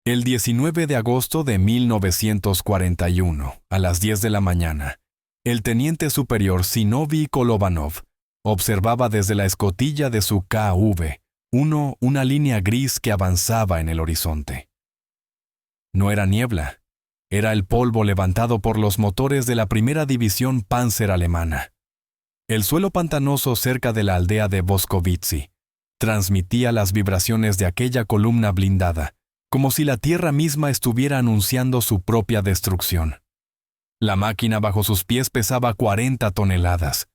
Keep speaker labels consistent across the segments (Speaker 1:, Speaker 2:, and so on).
Speaker 1: El 19 de agosto de 1941, a las 10 de la mañana, el teniente superior Zinovy Kolovanov observaba desde la escotilla de su KV-1 una línea gris que avanzaba en el horizonte. No era niebla, era el polvo levantado por los motores de la primera división Panzer alemana. El suelo pantanoso cerca de la aldea de Boskovitzy transmitía las vibraciones de aquella columna blindada, como si la tierra misma estuviera anunciando su propia destrucción. La máquina bajo sus pies pesaba 40 toneladas.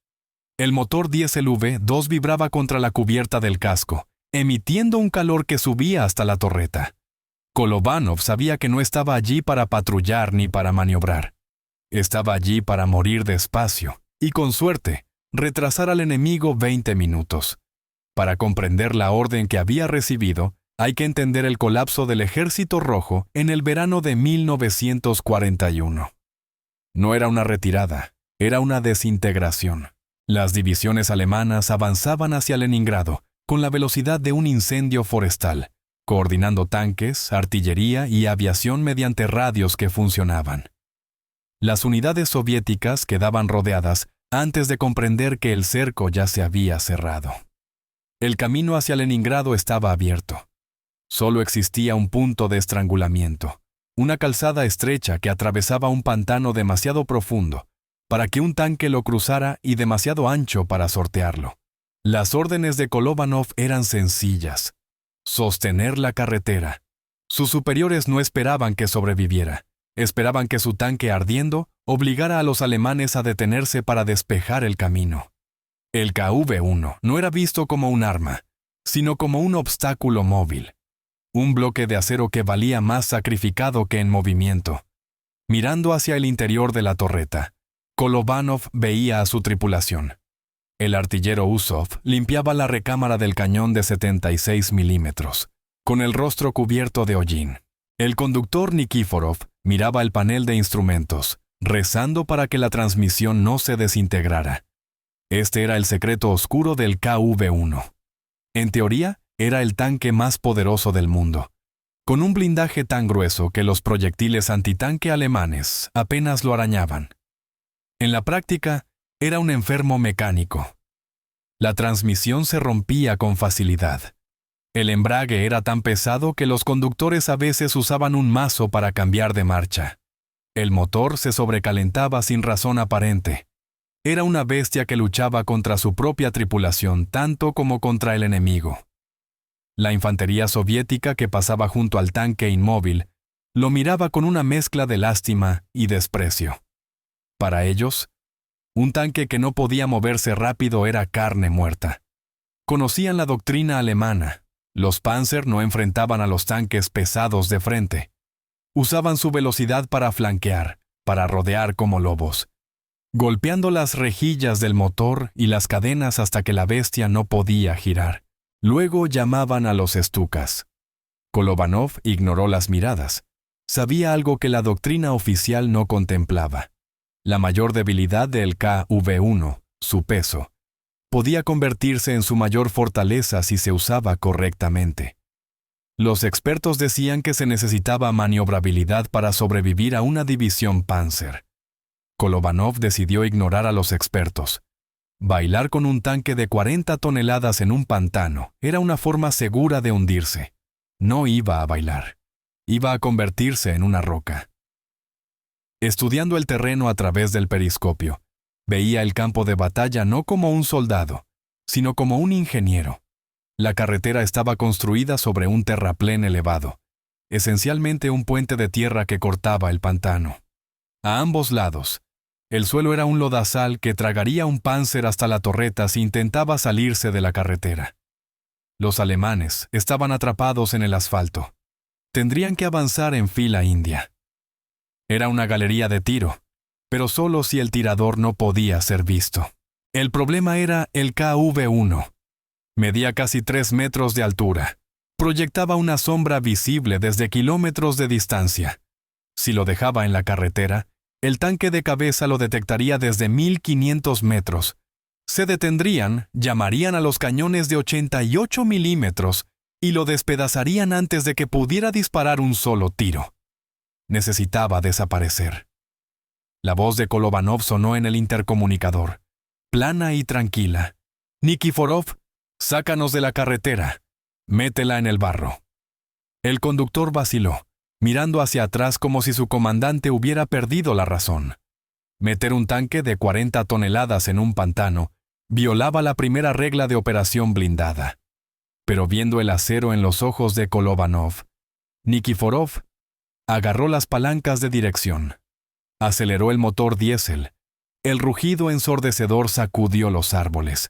Speaker 1: El motor diésel V2 vibraba contra la cubierta del casco, emitiendo un calor que subía hasta la torreta. Kolovanov sabía que no estaba allí para patrullar ni para maniobrar. Estaba allí para morir despacio y, con suerte, retrasar al enemigo 20 minutos. Para comprender la orden que había recibido, hay que entender el colapso del Ejército Rojo en el verano de 1941. No era una retirada, era una desintegración. Las divisiones alemanas avanzaban hacia Leningrado con la velocidad de un incendio forestal, coordinando tanques, artillería y aviación mediante radios que funcionaban. Las unidades soviéticas quedaban rodeadas antes de comprender que el cerco ya se había cerrado. El camino hacia Leningrado estaba abierto. Solo existía un punto de estrangulamiento, una calzada estrecha que atravesaba un pantano demasiado profundo para que un tanque lo cruzara y demasiado ancho para sortearlo. Las órdenes de Kolovanov eran sencillas: sostener la carretera. Sus superiores no esperaban que sobreviviera, esperaban que su tanque ardiendo obligara a los alemanes a detenerse para despejar el camino. El KV-1 no era visto como un arma, sino como un obstáculo móvil. Un bloque de acero que valía más sacrificado que en movimiento. Mirando hacia el interior de la torreta, Kolovanov veía a su tripulación. El artillero Usov limpiaba la recámara del cañón de 76 milímetros, con el rostro cubierto de hollín. El conductor Nikiforov miraba el panel de instrumentos, rezando para que la transmisión no se desintegrara. Este era el secreto oscuro del KV-1. En teoría, era el tanque más poderoso del mundo, con un blindaje tan grueso que los proyectiles antitanque alemanes apenas lo arañaban. En la práctica, era un enfermo mecánico. La transmisión se rompía con facilidad. El embrague era tan pesado que los conductores a veces usaban un mazo para cambiar de marcha. El motor se sobrecalentaba sin razón aparente. Era una bestia que luchaba contra su propia tripulación tanto como contra el enemigo. La infantería soviética que pasaba junto al tanque inmóvil lo miraba con una mezcla de lástima y desprecio. Para ellos, un tanque que no podía moverse rápido era carne muerta. Conocían la doctrina alemana. Los Panzer no enfrentaban a los tanques pesados de frente. Usaban su velocidad para flanquear, para rodear como lobos, golpeando las rejillas del motor y las cadenas hasta que la bestia no podía girar. Luego llamaban a los Stukas. Kolovanov ignoró las miradas. Sabía algo que la doctrina oficial no contemplaba. La mayor debilidad del KV-1, su peso, podía convertirse en su mayor fortaleza si se usaba correctamente. Los expertos decían que se necesitaba maniobrabilidad para sobrevivir a una división Panzer. Kolovanov decidió ignorar a los expertos. Bailar con un tanque de 40 toneladas en un pantano era una forma segura de hundirse. No iba a bailar. Iba a convertirse en una roca. Estudiando el terreno a través del periscopio, veía el campo de batalla no como un soldado, sino como un ingeniero. La carretera estaba construida sobre un terraplén elevado, esencialmente un puente de tierra que cortaba el pantano. A ambos lados, el suelo era un lodazal que tragaría un Panzer hasta la torreta si intentaba salirse de la carretera. Los alemanes estaban atrapados en el asfalto. Tendrían que avanzar en fila india. Era una galería de tiro, pero solo si el tirador no podía ser visto. El problema era el KV-1. Medía casi 3 metros de altura. Proyectaba una sombra visible desde kilómetros de distancia. Si lo dejaba en la carretera, el tanque de cabeza lo detectaría desde 1500 metros. Se detendrían, llamarían a los cañones de 88 milímetros y lo despedazarían antes de que pudiera disparar un solo tiro. Necesitaba desaparecer. La voz de Kolovanov sonó en el intercomunicador, plana y tranquila. «Nikiforov, sácanos de la carretera. Métela en el barro». El conductor vaciló, mirando hacia atrás como si su comandante hubiera perdido la razón. Meter un tanque de 40 toneladas en un pantano violaba la primera regla de operación blindada. Pero viendo el acero en los ojos de Kolovanov, Nikiforov agarró las palancas de dirección. Aceleró el motor diésel. El rugido ensordecedor sacudió los árboles.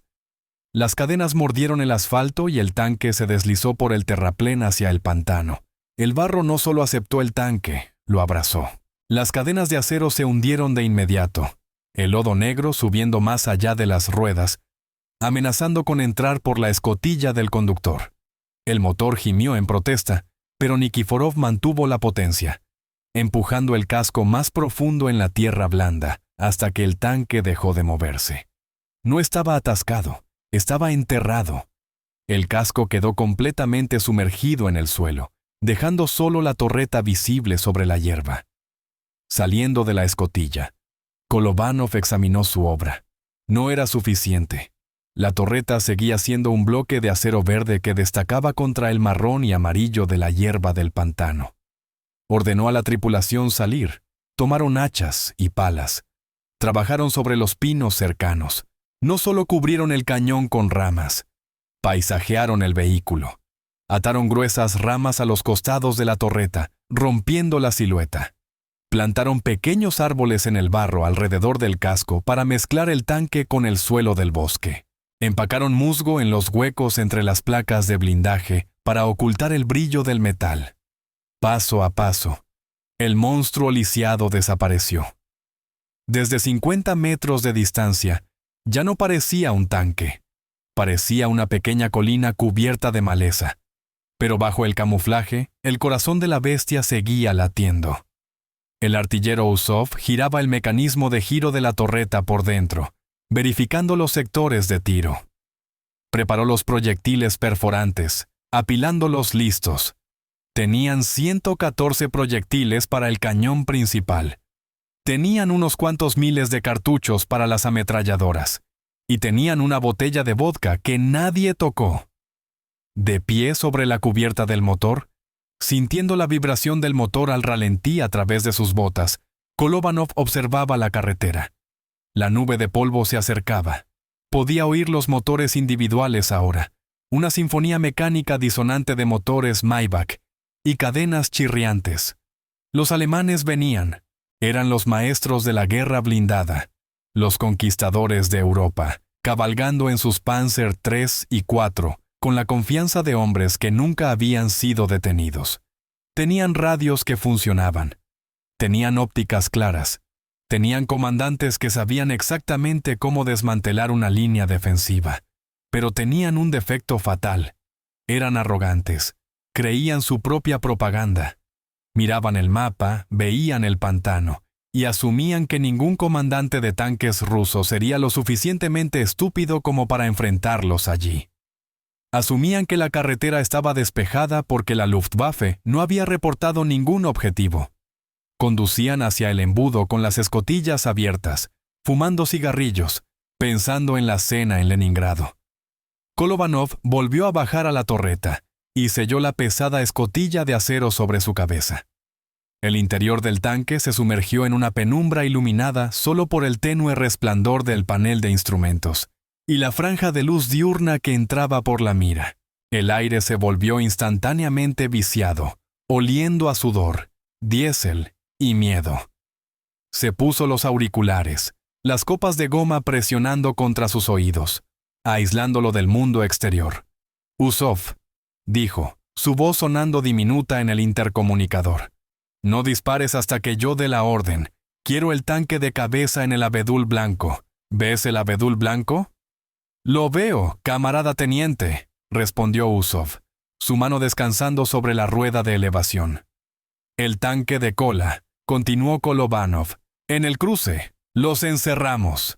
Speaker 1: Las cadenas mordieron el asfalto y el tanque se deslizó por el terraplén hacia el pantano. El barro no solo aceptó el tanque, lo abrazó. Las cadenas de acero se hundieron de inmediato, el lodo negro subiendo más allá de las ruedas, amenazando con entrar por la escotilla del conductor. El motor gimió en protesta, pero Nikiforov mantuvo la potencia, empujando el casco más profundo en la tierra blanda, hasta que el tanque dejó de moverse. No estaba atascado, estaba enterrado. El casco quedó completamente sumergido en el suelo, dejando solo la torreta visible sobre la hierba. Saliendo de la escotilla, Kolovanov examinó su obra. No era suficiente. La torreta seguía siendo un bloque de acero verde que destacaba contra el marrón y amarillo de la hierba del pantano. Ordenó a la tripulación salir. Tomaron hachas y palas. Trabajaron sobre los pinos cercanos. No solo cubrieron el cañón con ramas, paisajearon el vehículo. Ataron gruesas ramas a los costados de la torreta, rompiendo la silueta. Plantaron pequeños árboles en el barro alrededor del casco para mezclar el tanque con el suelo del bosque. Empacaron musgo en los huecos entre las placas de blindaje para ocultar el brillo del metal. Paso a paso, el monstruo lisiado desapareció. Desde 50 metros de distancia, ya no parecía un tanque. Parecía una pequeña colina cubierta de maleza. Pero bajo el camuflaje, el corazón de la bestia seguía latiendo. El artillero Usov giraba el mecanismo de giro de la torreta por dentro, verificando los sectores de tiro. Preparó los proyectiles perforantes, apilándolos listos. Tenían 114 proyectiles para el cañón principal. Tenían unos cuantos miles de cartuchos para las ametralladoras. Y tenían una botella de vodka que nadie tocó. De pie sobre la cubierta del motor, sintiendo la vibración del motor al ralentí a través de sus botas, Kolovanov observaba la carretera. La nube de polvo se acercaba. Podía oír los motores individuales ahora, una sinfonía mecánica disonante de motores Maybach y cadenas chirriantes. Los alemanes venían. Eran los maestros de la guerra blindada, los conquistadores de Europa, cabalgando en sus Panzer III y IV, con la confianza de hombres que nunca habían sido detenidos. Tenían radios que funcionaban. Tenían ópticas claras. Tenían comandantes que sabían exactamente cómo desmantelar una línea defensiva. Pero tenían un defecto fatal. Eran arrogantes. Creían su propia propaganda. Miraban el mapa, veían el pantano, y asumían que ningún comandante de tanques ruso sería lo suficientemente estúpido como para enfrentarlos allí. Asumían que la carretera estaba despejada porque la Luftwaffe no había reportado ningún objetivo. Conducían hacia el embudo con las escotillas abiertas, fumando cigarrillos, pensando en la cena en Leningrado. Kolovanov volvió a bajar a la torreta y selló la pesada escotilla de acero sobre su cabeza. El interior del tanque se sumergió en una penumbra iluminada solo por el tenue resplandor del panel de instrumentos y la franja de luz diurna que entraba por la mira. El aire se volvió instantáneamente viciado, oliendo a sudor, diésel y miedo. Se puso los auriculares, las copas de goma presionando contra sus oídos, aislándolo del mundo exterior. «Usov», dijo, su voz sonando diminuta en el intercomunicador. «No dispares hasta que yo dé la orden. Quiero el tanque de cabeza en el abedul blanco. ¿Ves el abedul blanco?» «Lo veo, camarada teniente», respondió Usov, su mano descansando sobre la rueda de elevación. «El tanque de cola», continuó Kolovanov. «En el cruce. Los encerramos».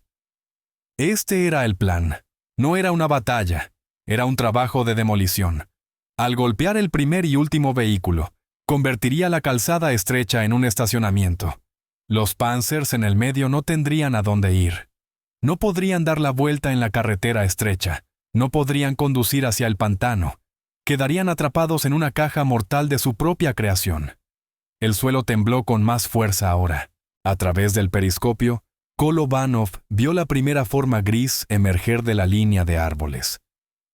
Speaker 1: Este era el plan. No era una batalla. Era un trabajo de demolición. Al golpear el primer y último vehículo, convertiría la calzada estrecha en un estacionamiento. Los Panzers en el medio no tendrían a dónde ir. No podrían dar la vuelta en la carretera estrecha. No podrían conducir hacia el pantano. Quedarían atrapados en una caja mortal de su propia creación. El suelo tembló con más fuerza ahora. A través del periscopio, Kolobánov vio la primera forma gris emerger de la línea de árboles.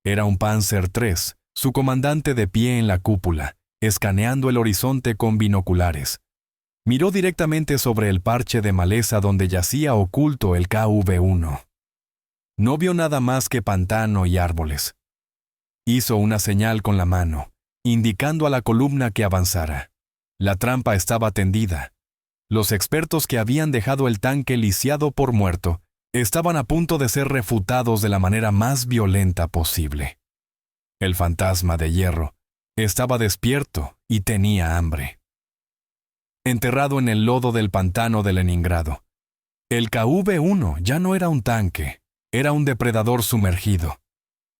Speaker 1: Era un Panzer III, su comandante de pie en la cúpula, escaneando el horizonte con binoculares. Miró directamente sobre el parche de maleza donde yacía oculto el KV-1. No vio nada más que pantano y árboles. Hizo una señal con la mano, indicando a la columna que avanzara. La trampa estaba tendida. Los expertos que habían dejado el tanque lisiado por muerto estaban a punto de ser refutados de la manera más violenta posible. El fantasma de hierro estaba despierto y tenía hambre. Enterrado en el lodo del pantano de Leningrado, el KV-1 ya no era un tanque, era un depredador sumergido.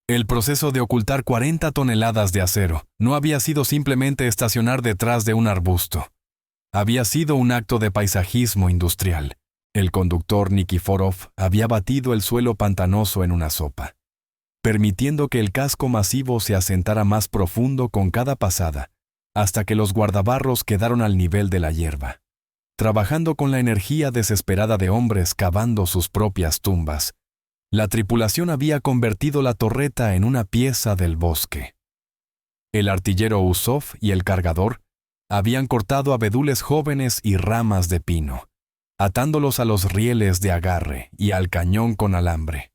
Speaker 1: El proceso de ocultar 40 toneladas de acero no había sido simplemente estacionar detrás de un arbusto. Había sido un acto de paisajismo industrial. El conductor Nikiforov había batido el suelo pantanoso en una sopa, permitiendo que el casco masivo se asentara más profundo con cada pasada, hasta que los guardabarros quedaron al nivel de la hierba, trabajando con la energía desesperada de hombres cavando sus propias tumbas. La tripulación había convertido la torreta en una pieza del bosque. El artillero Usov y el cargador habían cortado abedules jóvenes y ramas de pino, atándolos a los rieles de agarre y al cañón con alambre.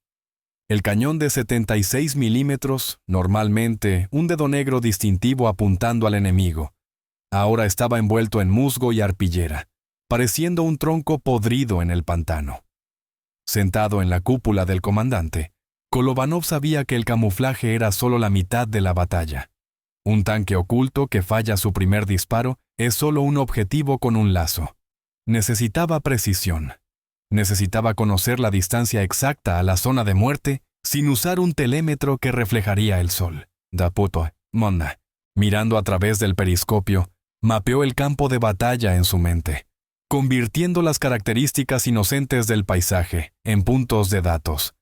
Speaker 1: El cañón de 76 milímetros, normalmente un dedo negro distintivo apuntando al enemigo, ahora estaba envuelto en musgo y arpillera, pareciendo un tronco podrido en el pantano. Sentado en la cúpula del comandante, Kolobánov sabía que el camuflaje era solo la mitad de la batalla. Un tanque oculto que falla su primer disparo es solo un objetivo con un lazo. Necesitaba precisión. Necesitaba conocer la distancia exacta a la zona de muerte sin usar un telémetro que reflejaría el sol. Daputo, Monna, mirando a través del periscopio, mapeó el campo de batalla en su mente, convirtiendo las características inocentes del paisaje en puntos de datos.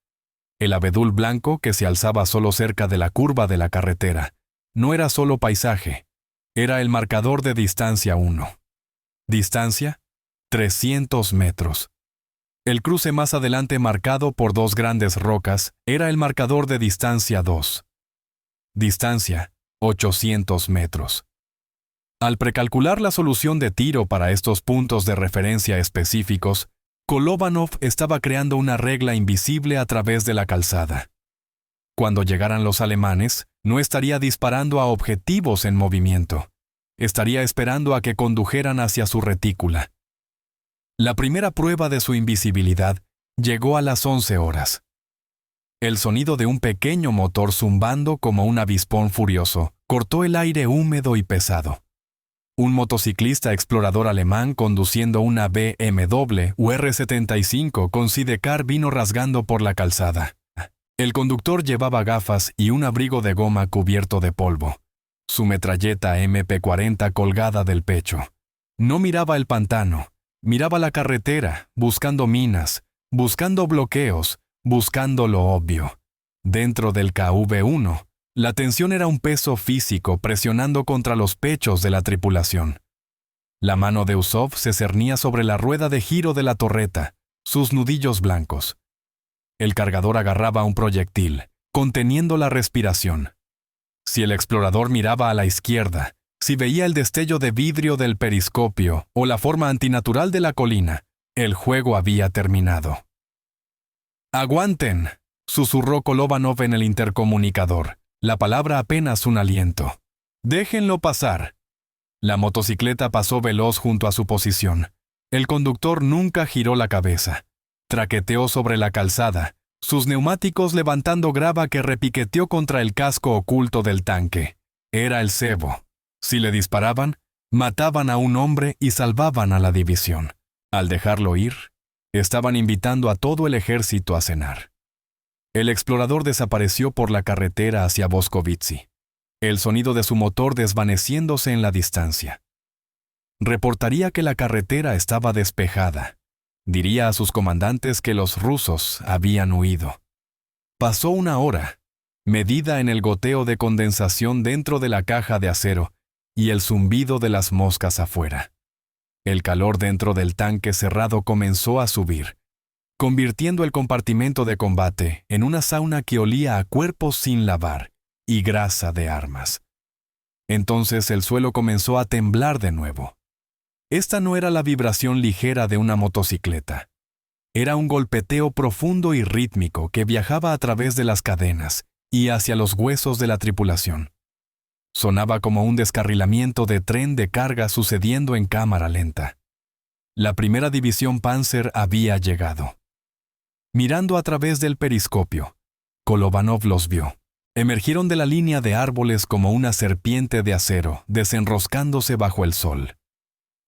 Speaker 1: El abedul blanco que se alzaba solo cerca de la curva de la carretera no era solo paisaje, era el marcador de distancia 1. Distancia, 300 metros. El cruce más adelante marcado por dos grandes rocas era el marcador de distancia 2. Distancia, 800 metros. Al precalcular la solución de tiro para estos puntos de referencia específicos, Kolobánov estaba creando una regla invisible a través de la calzada. Cuando llegaran los alemanes, no estaría disparando a objetivos en movimiento. Estaría esperando a que condujeran hacia su retícula. La primera prueba de su invisibilidad llegó a las 11 horas. El sonido de un pequeño motor zumbando como un avispón furioso cortó el aire húmedo y pesado. Un motociclista explorador alemán conduciendo una BMW UR-75 con sidecar vino rasgando por la calzada. El conductor llevaba gafas y un abrigo de goma cubierto de polvo. Su metralleta MP-40 colgada del pecho. No miraba el pantano, miraba la carretera, buscando minas, buscando bloqueos, buscando lo obvio. Dentro del KV-1, la tensión era un peso físico presionando contra los pechos de la tripulación. La mano de Usov se cernía sobre la rueda de giro de la torreta, sus nudillos blancos. El cargador agarraba un proyectil, conteniendo la respiración. Si el explorador miraba a la izquierda, si veía el destello de vidrio del periscopio o la forma antinatural de la colina, el juego había terminado. «¡Aguanten!», susurró Kolobánov en el intercomunicador, la palabra apenas un aliento. «¡Déjenlo pasar!». La motocicleta pasó veloz junto a su posición. El conductor nunca giró la cabeza. Traqueteó sobre la calzada, sus neumáticos levantando grava que repiqueteó contra el casco oculto del tanque. Era el cebo. Si le disparaban, mataban a un hombre y salvaban a la división. Al dejarlo ir, estaban invitando a todo el ejército a cenar. El explorador desapareció por la carretera hacia Boskovitsi. el sonido de su motor desvaneciéndose en la distancia. Reportaría que la carretera estaba despejada. Diría a sus comandantes que los rusos habían huido. Pasó una hora, medida en el goteo de condensación dentro de la caja de acero y el zumbido de las moscas afuera. El calor dentro del tanque cerrado comenzó a subir, convirtiendo el compartimento de combate en una sauna que olía a cuerpos sin lavar y grasa de armas. Entonces el suelo comenzó a temblar de nuevo. Esta no era la vibración ligera de una motocicleta. Era un golpeteo profundo y rítmico que viajaba a través de las cadenas y hacia los huesos de la tripulación. Sonaba como un descarrilamiento de tren de carga sucediendo en cámara lenta. La primera división Panzer había llegado. Mirando a través del periscopio, Kolovanov los vio. Emergieron de la línea de árboles como una serpiente de acero, desenroscándose bajo el sol.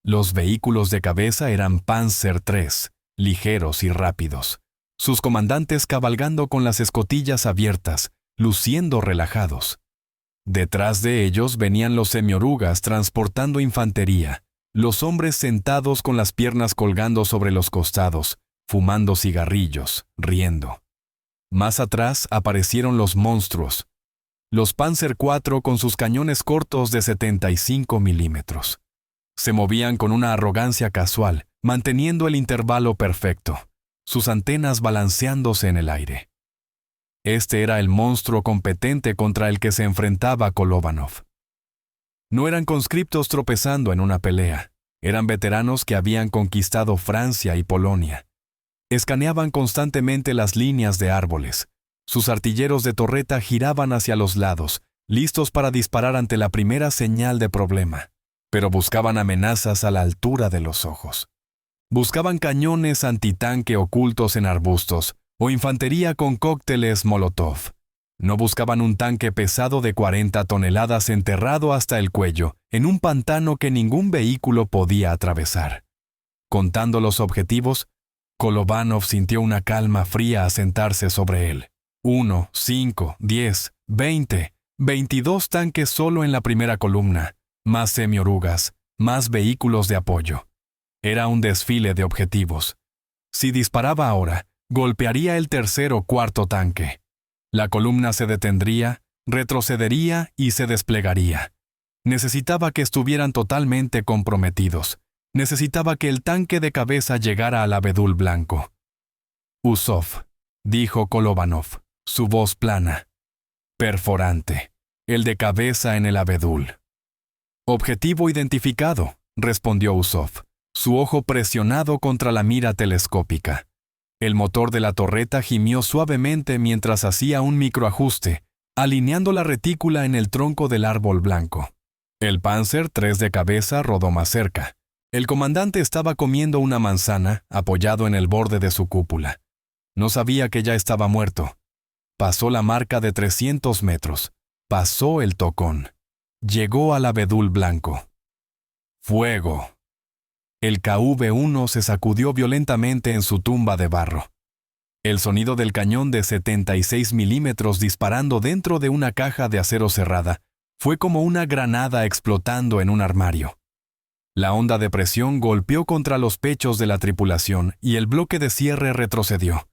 Speaker 1: Los vehículos de cabeza eran Panzer III, ligeros y rápidos, sus comandantes cabalgando con las escotillas abiertas, luciendo relajados. Detrás de ellos venían los semiorugas transportando infantería, los hombres sentados con las piernas colgando sobre los costados, fumando cigarrillos, riendo. Más atrás aparecieron los monstruos, los Panzer IV con sus cañones cortos de 75 milímetros. Se movían con una arrogancia casual, manteniendo el intervalo perfecto, sus antenas balanceándose en el aire. Este era el monstruo competente contra el que se enfrentaba Kolovanov. No eran conscriptos tropezando en una pelea, eran veteranos que habían conquistado Francia y Polonia. Escaneaban constantemente las líneas de árboles. Sus artilleros de torreta giraban hacia los lados, listos para disparar ante la primera señal de problema, pero buscaban amenazas a la altura de los ojos. Buscaban cañones antitanque ocultos en arbustos o infantería con cócteles Molotov. No buscaban un tanque pesado de 40 toneladas enterrado hasta el cuello en un pantano que ningún vehículo podía atravesar. Contando los objetivos, Kolovanov sintió una calma fría asentarse sobre él. 1, 5, 10, 20, 22 tanques solo en la primera columna, más semiorugas, más vehículos de apoyo. Era un desfile de objetivos. Si disparaba ahora, golpearía el tercer o cuarto tanque. La columna se detendría, retrocedería y se desplegaría. Necesitaba que estuvieran totalmente comprometidos. Necesitaba que el tanque de cabeza llegara al abedul blanco. Usov, dijo Kolovanov, su voz plana, perforante, el de cabeza en el abedul. Objetivo identificado, respondió Usov, su ojo presionado contra la mira telescópica. El motor de la torreta gimió suavemente mientras hacía un microajuste, alineando la retícula en el tronco del árbol blanco. El Panzer III de cabeza rodó más cerca. El comandante estaba comiendo una manzana, apoyado en el borde de su cúpula. No sabía que ya estaba muerto. Pasó la marca de 300 metros. Pasó el tocón. Llegó al abedul blanco. ¡Fuego! El KV-1 se sacudió violentamente en su tumba de barro. El sonido del cañón de 76 milímetros disparando dentro de una caja de acero cerrada fue como una granada explotando en un armario. La onda de presión golpeó contra los pechos de la tripulación y el bloque de cierre retrocedió,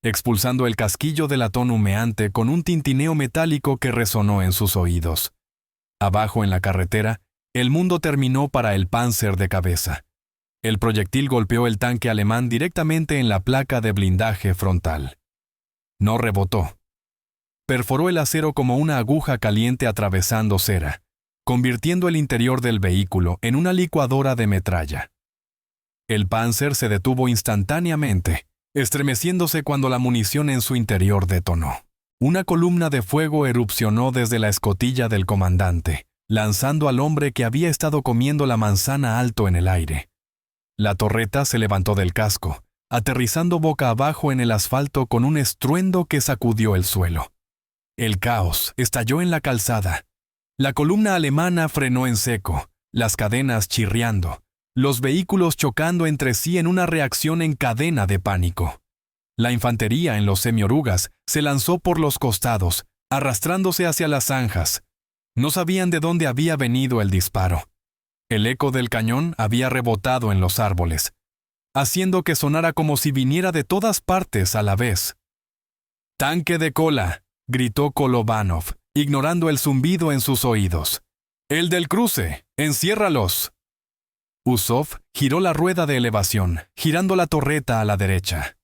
Speaker 1: expulsando el casquillo de latón humeante con un tintineo metálico que resonó en sus oídos. Abajo en la carretera, el mundo terminó para el Panzer de cabeza. El proyectil golpeó el tanque alemán directamente en la placa de blindaje frontal. No rebotó. Perforó el acero como una aguja caliente atravesando cera, convirtiendo el interior del vehículo en una licuadora de metralla. El Panzer se detuvo instantáneamente, estremeciéndose cuando la munición en su interior detonó. Una columna de fuego erupcionó desde la escotilla del comandante, lanzando al hombre que había estado comiendo la manzana alto en el aire. La torreta se levantó del casco, aterrizando boca abajo en el asfalto con un estruendo que sacudió el suelo. El caos estalló en la calzada. La columna alemana frenó en seco, las cadenas chirriando, los vehículos chocando entre sí en una reacción en cadena de pánico. La infantería en los semiorugas se lanzó por los costados, arrastrándose hacia las zanjas. No sabían de dónde había venido el disparo. El eco del cañón había rebotado en los árboles, haciendo que sonara como si viniera de todas partes a la vez. «¡Tanque de cola!», gritó Kolovanov, ignorando el zumbido en sus oídos. «¡El del cruce! ¡Enciérralos!». Usov giró la rueda de elevación, girando la torreta a la derecha.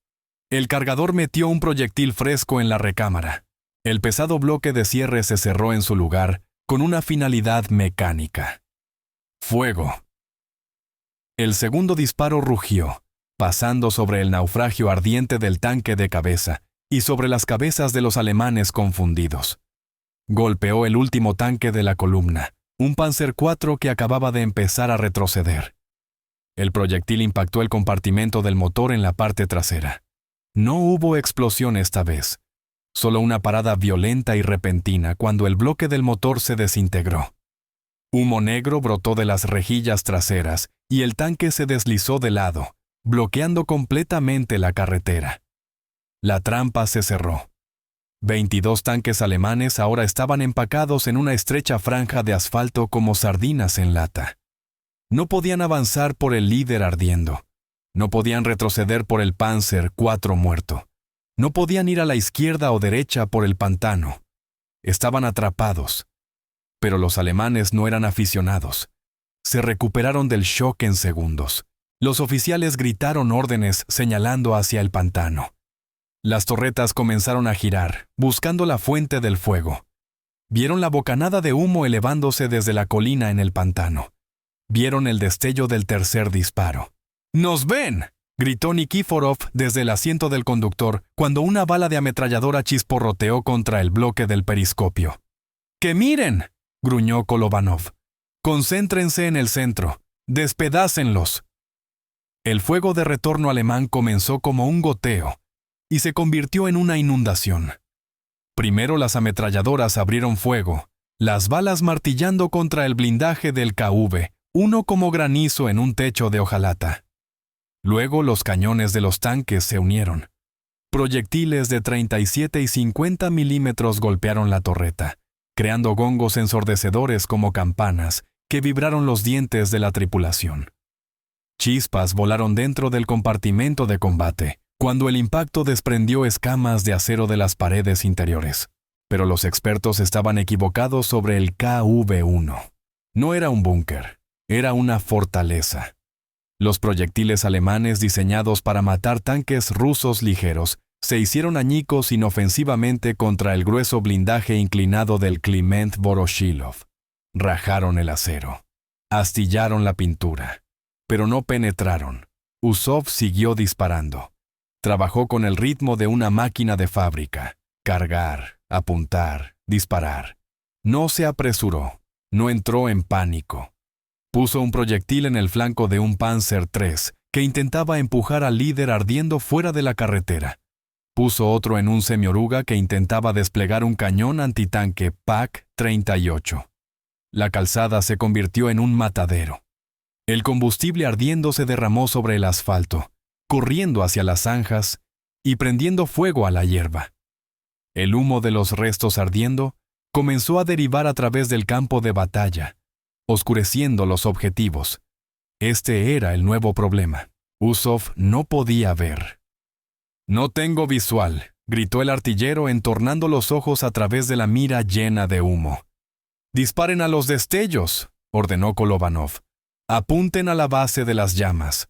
Speaker 1: El cargador metió un proyectil fresco en la recámara. El pesado bloque de cierre se cerró en su lugar con una finalidad mecánica. ¡Fuego! El segundo disparo rugió, pasando sobre el naufragio ardiente del tanque de cabeza y sobre las cabezas de los alemanes confundidos. Golpeó el último tanque de la columna, un Panzer IV que acababa de empezar a retroceder. El proyectil impactó el compartimento del motor en la parte trasera. No hubo explosión esta vez, solo una parada violenta y repentina cuando el bloque del motor se desintegró. Humo negro brotó de las rejillas traseras y el tanque se deslizó de lado, bloqueando completamente la carretera. La trampa se cerró. 22 tanques alemanes ahora estaban empacados en una estrecha franja de asfalto como sardinas en lata. No podían avanzar por el líder ardiendo. No podían retroceder por el Panzer IV muerto. No podían ir a la izquierda o derecha por el pantano. Estaban atrapados. Pero los alemanes no eran aficionados. Se recuperaron del shock en segundos. Los oficiales gritaron órdenes señalando hacia el pantano. Las torretas comenzaron a girar, buscando la fuente del fuego. Vieron la bocanada de humo elevándose desde la colina en el pantano. Vieron el destello del tercer disparo. «¡Nos ven!», gritó Nikiforov desde el asiento del conductor cuando una bala de ametralladora chisporroteó contra el bloque del periscopio. «¡Que miren!», gruñó Kolovanov. «Concéntrense en el centro. Despedácenlos». El fuego de retorno alemán comenzó como un goteo y se convirtió en una inundación. Primero las ametralladoras abrieron fuego, las balas martillando contra el blindaje del KV, uno como granizo en un techo de hojalata. Luego los cañones de los tanques se unieron. Proyectiles de 37 y 50 milímetros golpearon la torreta, creando gongos ensordecedores como campanas que vibraron los dientes de la tripulación. Chispas volaron dentro del compartimento de combate, cuando el impacto desprendió escamas de acero de las paredes interiores. Pero los expertos estaban equivocados sobre el KV-1. No era un búnker, era una fortaleza. Los proyectiles alemanes diseñados para matar tanques rusos ligeros se hicieron añicos inofensivamente contra el grueso blindaje inclinado del Kliment Voroshilov. Rajaron el acero. Astillaron la pintura. Pero no penetraron. Usov siguió disparando. Trabajó con el ritmo de una máquina de fábrica. Cargar, apuntar, disparar. No se apresuró. No entró en pánico. Puso un proyectil en el flanco de un Panzer III que intentaba empujar al líder ardiendo fuera de la carretera. Puso otro en un semioruga que intentaba desplegar un cañón antitanque PaK-38. La calzada se convirtió en un matadero. El combustible ardiendo se derramó sobre el asfalto, corriendo hacia las zanjas y prendiendo fuego a la hierba. El humo de los restos ardiendo comenzó a derivar a través del campo de batalla, oscureciendo los objetivos. Este era el nuevo problema. Usov no podía ver. «No tengo visual», gritó el artillero entornando los ojos a través de la mira llena de humo. «Disparen a los destellos», ordenó Kolovanov. «Apunten a la base de las llamas».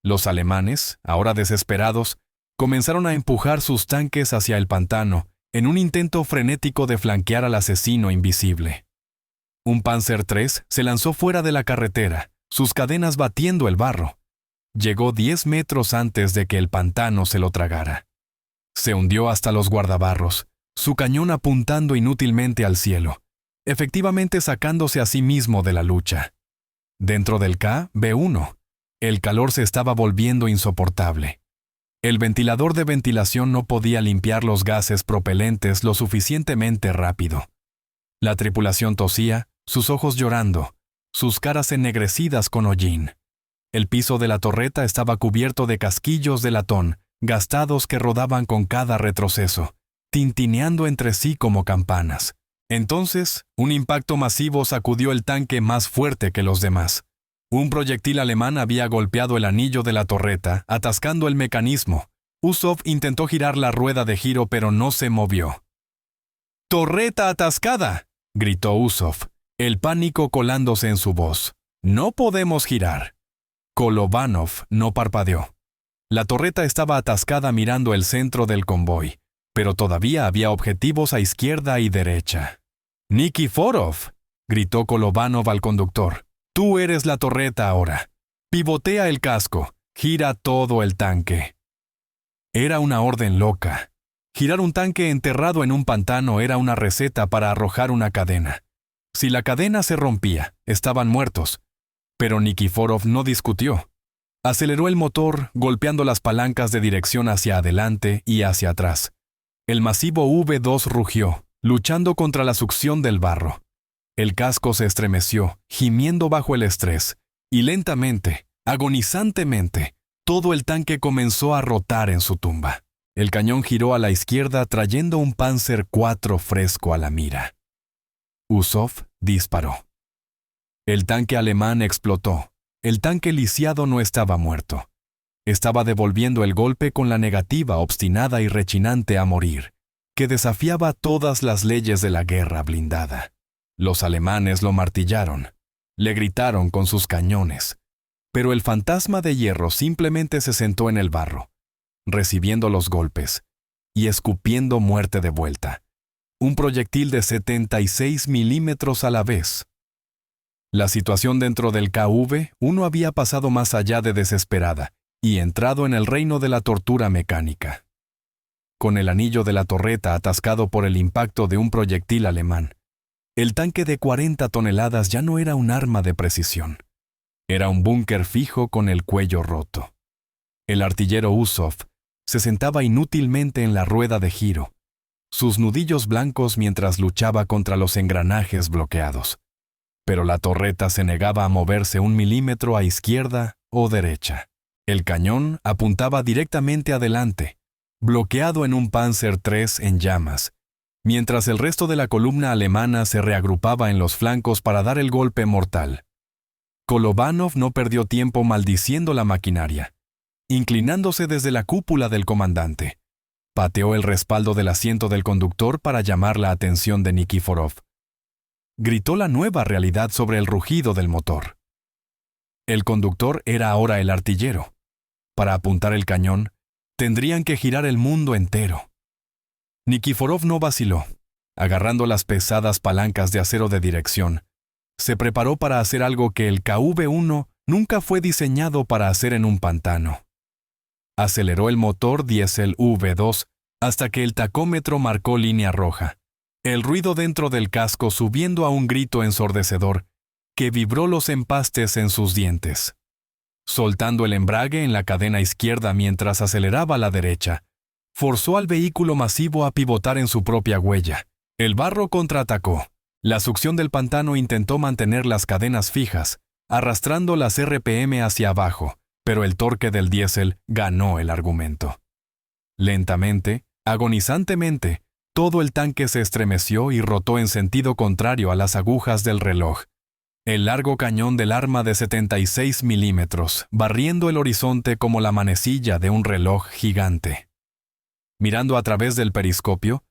Speaker 1: Los alemanes, ahora desesperados, comenzaron a empujar sus tanques hacia el pantano en un intento frenético de flanquear al asesino invisible. Un Panzer III se lanzó fuera de la carretera, sus cadenas batiendo el barro. Llegó 10 metros antes de que el pantano se lo tragara. Se hundió hasta los guardabarros, su cañón apuntando inútilmente al cielo, efectivamente sacándose a sí mismo de la lucha. Dentro del KV-1, el calor se estaba volviendo insoportable. El ventilador de ventilación no podía limpiar los gases propelentes lo suficientemente rápido. La tripulación tosía, sus ojos llorando, sus caras ennegrecidas con hollín. El piso de la torreta estaba cubierto de casquillos de latón, gastados que rodaban con cada retroceso, tintineando entre sí como campanas. Entonces, un impacto masivo sacudió el tanque más fuerte que los demás. Un proyectil alemán había golpeado el anillo de la torreta, atascando el mecanismo. Usov intentó girar la rueda de giro, pero no se movió. ¡Torreta atascada!, gritó Usov, el pánico colándose en su voz. «No podemos girar». Kolobánov no parpadeó. La torreta estaba atascada mirando el centro del convoy, pero todavía había objetivos a izquierda y derecha. «Nikiforov», gritó Kolobánov al conductor. «Tú eres la torreta ahora. Pivotea el casco. Gira todo el tanque». Era una orden loca. Girar un tanque enterrado en un pantano era una receta para arrojar una cadena. Si la cadena se rompía, estaban muertos. Pero Nikiforov no discutió. Aceleró el motor, golpeando las palancas de dirección hacia adelante y hacia atrás. El masivo V2 rugió, luchando contra la succión del barro. El casco se estremeció, gimiendo bajo el estrés, y lentamente, agonizantemente, todo el tanque comenzó a rotar en su tumba. El cañón giró a la izquierda trayendo un Panzer IV fresco a la mira. Usov disparó. El tanque alemán explotó. El tanque lisiado no estaba muerto. Estaba devolviendo el golpe con la negativa obstinada y rechinante a morir, que desafiaba todas las leyes de la guerra blindada. Los alemanes lo martillaron. Le gritaron con sus cañones. Pero el fantasma de hierro simplemente se sentó en el barro, recibiendo los golpes y escupiendo muerte de vuelta. Un proyectil de 76 milímetros a la vez. La situación dentro del KV-1 había pasado más allá de desesperada y entrado en el reino de la tortura mecánica. Con el anillo de la torreta atascado por el impacto de un proyectil alemán, el tanque de 40 toneladas ya no era un arma de precisión. Era un búnker fijo con el cuello roto. El artillero Usov se sentaba inútilmente en la rueda de giro, sus nudillos blancos mientras luchaba contra los engranajes bloqueados. Pero la torreta se negaba a moverse un milímetro a izquierda o derecha. El cañón apuntaba directamente adelante, bloqueado en un Panzer III en llamas, mientras el resto de la columna alemana se reagrupaba en los flancos para dar el golpe mortal. Kolobánov no perdió tiempo maldiciendo la maquinaria. Inclinándose desde la cúpula del comandante, pateó el respaldo del asiento del conductor para llamar la atención de Nikiforov. Gritó la nueva realidad sobre el rugido del motor. El conductor era ahora el artillero. Para apuntar el cañón, tendrían que girar el mundo entero. Nikiforov no vaciló. Agarrando las pesadas palancas de acero de dirección, se preparó para hacer algo que el KV-1 nunca fue diseñado para hacer en un pantano. Aceleró el motor diésel V2 hasta que el tacómetro marcó línea roja. El ruido dentro del casco subiendo a un grito ensordecedor que vibró los empastes en sus dientes. Soltando el embrague en la cadena izquierda mientras aceleraba a la derecha, forzó al vehículo masivo a pivotar en su propia huella. El barro contraatacó. La succión del pantano intentó mantener las cadenas fijas, arrastrando las RPM hacia abajo, pero el torque del diésel ganó el argumento. Lentamente, agonizantemente, todo el tanque se estremeció y rotó en sentido contrario a las agujas del reloj. El largo cañón del arma de 76 milímetros, barriendo el horizonte como la manecilla de un reloj gigante. Mirando a través del periscopio,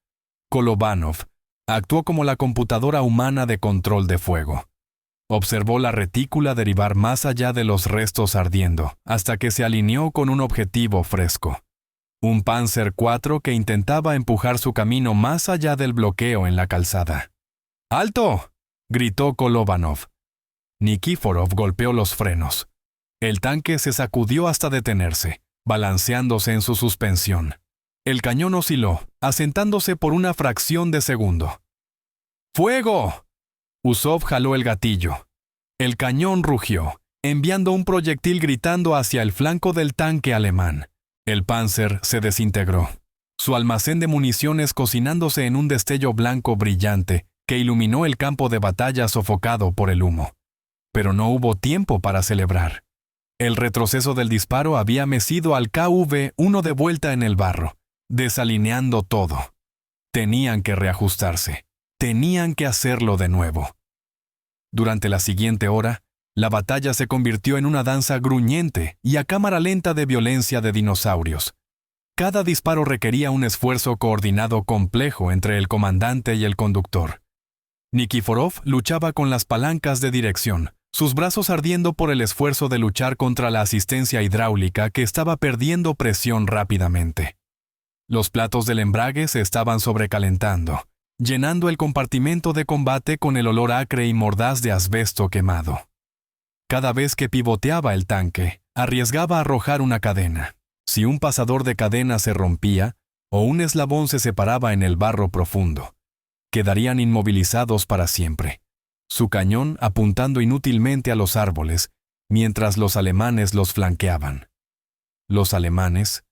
Speaker 1: Kolobánov actuó como la computadora humana de control de fuego. Observó la retícula derivar más allá de los restos ardiendo, hasta que se alineó con un objetivo fresco. Un Panzer IV que intentaba empujar su camino más allá del bloqueo en la calzada. ¡Alto!, gritó Kolobánov. Nikiforov golpeó los frenos. El tanque se sacudió hasta detenerse, balanceándose en su suspensión. El cañón osciló, asentándose por una fracción de segundo. ¡Fuego! Usov jaló el gatillo. El cañón rugió, enviando un proyectil gritando hacia el flanco del tanque alemán. El Panzer se desintegró, su almacén de municiones cocinándose en un destello blanco brillante que iluminó el campo de batalla sofocado por el humo. Pero no hubo tiempo para celebrar. El retroceso del disparo había mecido al KV-1 de vuelta en el barro, desalineando todo. Tenían que reajustarse. Tenían que hacerlo de nuevo. Durante la siguiente hora, la batalla se convirtió en una danza gruñente y a cámara lenta de violencia de dinosaurios. Cada disparo requería un esfuerzo coordinado complejo entre el comandante y el conductor. Nikiforov luchaba con las palancas de dirección, sus brazos ardiendo por el esfuerzo de luchar contra la asistencia hidráulica que estaba perdiendo presión rápidamente. Los platos del embrague se estaban sobrecalentando, llenando el compartimento de combate con el olor acre y mordaz de asbesto quemado. Cada vez que pivoteaba el tanque, arriesgaba arrojar una cadena. Si un pasador de cadena se rompía o un eslabón se separaba en el barro profundo, quedarían inmovilizados para siempre, su cañón apuntando inútilmente a los árboles, mientras los alemanes los flanqueaban. Los alemanes,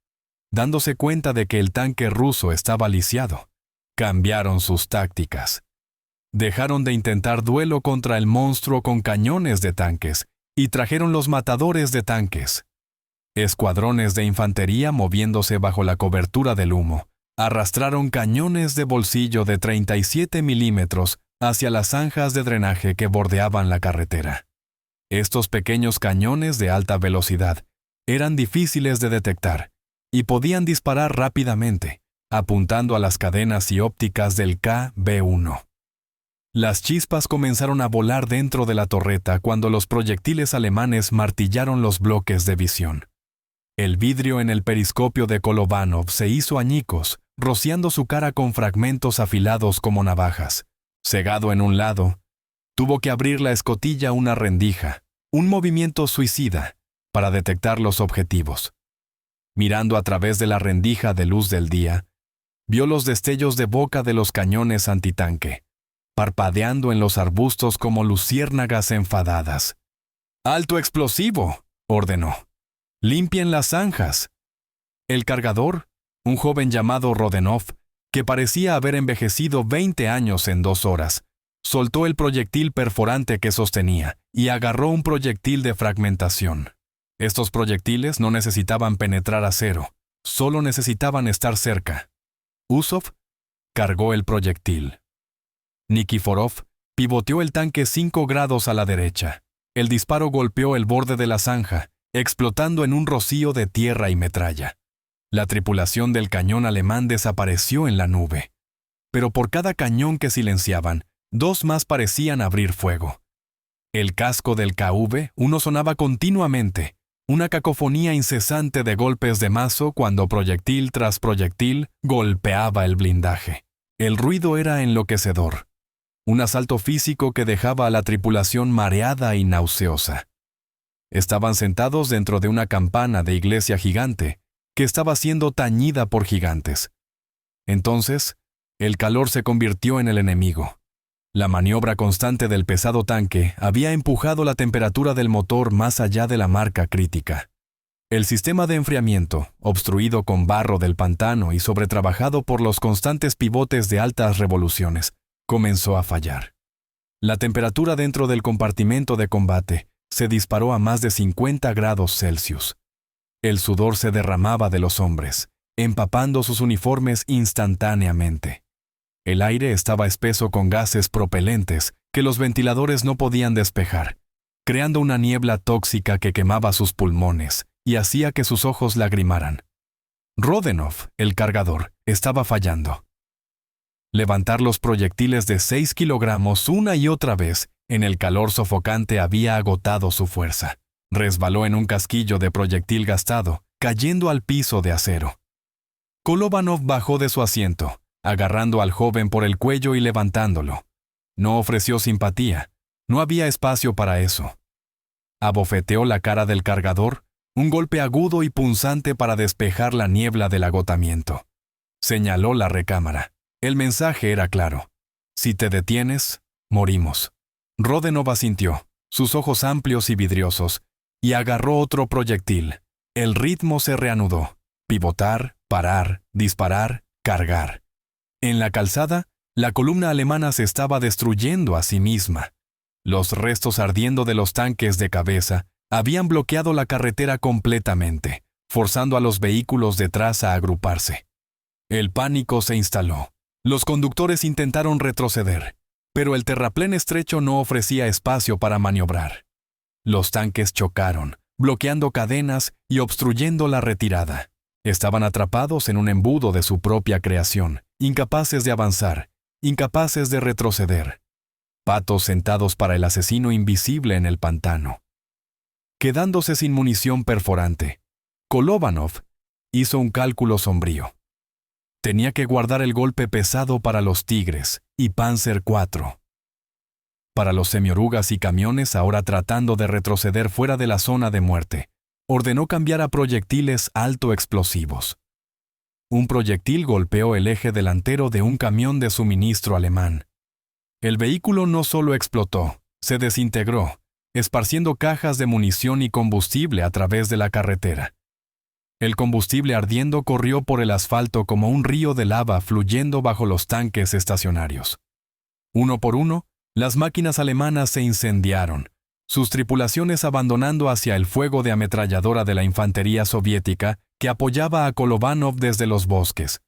Speaker 1: dándose cuenta de que el tanque ruso estaba lisiado, cambiaron sus tácticas. Dejaron de intentar duelo contra el monstruo con cañones de tanques y trajeron los matadores de tanques. Escuadrones de infantería moviéndose bajo la cobertura del humo, arrastraron cañones de bolsillo de 37 milímetros hacia las zanjas de drenaje que bordeaban la carretera. Estos pequeños cañones de alta velocidad eran difíciles de detectar y podían disparar rápidamente, apuntando a las cadenas y ópticas del KB-1. Las chispas comenzaron a volar dentro de la torreta cuando los proyectiles alemanes martillaron los bloques de visión. El vidrio en el periscopio de Kolovanov se hizo añicos, rociando su cara con fragmentos afilados como navajas. Cegado en un lado, tuvo que abrir la escotilla una rendija, un movimiento suicida, para detectar los objetivos. Mirando a través de la rendija de luz del día, vio los destellos de boca de los cañones antitanque, parpadeando en los arbustos como luciérnagas enfadadas. «¡Alto explosivo!», ordenó. «¡Limpien las zanjas!». El cargador, un joven llamado Rodenov, que parecía haber envejecido 20 años en 2 horas, soltó el proyectil perforante que sostenía y agarró un proyectil de fragmentación. Estos proyectiles no necesitaban penetrar acero, solo necesitaban estar cerca. Usov cargó el proyectil. Nikiforov pivoteó el tanque 5 grados a la derecha. El disparo golpeó el borde de la zanja, explotando en un rocío de tierra y metralla. La tripulación del cañón alemán desapareció en la nube. Pero por cada cañón que silenciaban, 2 más parecían abrir fuego. El casco del KV-1 sonaba continuamente, una cacofonía incesante de golpes de mazo cuando proyectil tras proyectil golpeaba el blindaje. El ruido era enloquecedor. Un asalto físico que dejaba a la tripulación mareada y nauseosa. Estaban sentados dentro de una campana de iglesia gigante, que estaba siendo tañida por gigantes. Entonces, el calor se convirtió en el enemigo. La maniobra constante del pesado tanque había empujado la temperatura del motor más allá de la marca crítica. El sistema de enfriamiento, obstruido con barro del pantano y sobretrabajado por los constantes pivotes de altas revoluciones, comenzó a fallar. La temperatura dentro del compartimento de combate se disparó a más de 50 grados Celsius. El sudor se derramaba de los hombres, empapando sus uniformes instantáneamente. El aire estaba espeso con gases propelentes que los ventiladores no podían despejar, creando una niebla tóxica que quemaba sus pulmones y hacía que sus ojos lagrimaran. Rodenov, el cargador, estaba fallando. Levantar los proyectiles de 6 kilogramos una y otra vez en el calor sofocante había agotado su fuerza. Resbaló en un casquillo de proyectil gastado, cayendo al piso de acero. Kolovanov bajó de su asiento, agarrando al joven por el cuello y levantándolo. No ofreció simpatía, no había espacio para eso. Abofeteó la cara del cargador, un golpe agudo y punzante para despejar la niebla del agotamiento. Señaló la recámara. El mensaje era claro. Si te detienes, morimos. Rodenov asintió, sus ojos amplios y vidriosos, y agarró otro proyectil. El ritmo se reanudó. Pivotar, parar, disparar, cargar. En la calzada, la columna alemana se estaba destruyendo a sí misma. Los restos ardiendo de los tanques de cabeza habían bloqueado la carretera completamente, forzando a los vehículos detrás a agruparse. El pánico se instaló. Los conductores intentaron retroceder, pero el terraplén estrecho no ofrecía espacio para maniobrar. Los tanques chocaron, bloqueando cadenas y obstruyendo la retirada. Estaban atrapados en un embudo de su propia creación, incapaces de avanzar, incapaces de retroceder. Patos sentados para el asesino invisible en el pantano. Quedándose sin munición perforante, Kolovanov hizo un cálculo sombrío. Tenía que guardar el golpe pesado para los Tigres y Panzer IV. Para los semiorugas y camiones ahora tratando de retroceder fuera de la zona de muerte, ordenó cambiar a proyectiles alto explosivos. Un proyectil golpeó el eje delantero de un camión de suministro alemán. El vehículo no solo explotó, se desintegró, esparciendo cajas de munición y combustible a través de la carretera. El combustible ardiendo corrió por el asfalto como un río de lava fluyendo bajo los tanques estacionarios. Uno por uno, las máquinas alemanas se incendiaron, sus tripulaciones abandonando hacia el fuego de ametralladora de la infantería soviética que apoyaba a Kolovanov desde los bosques.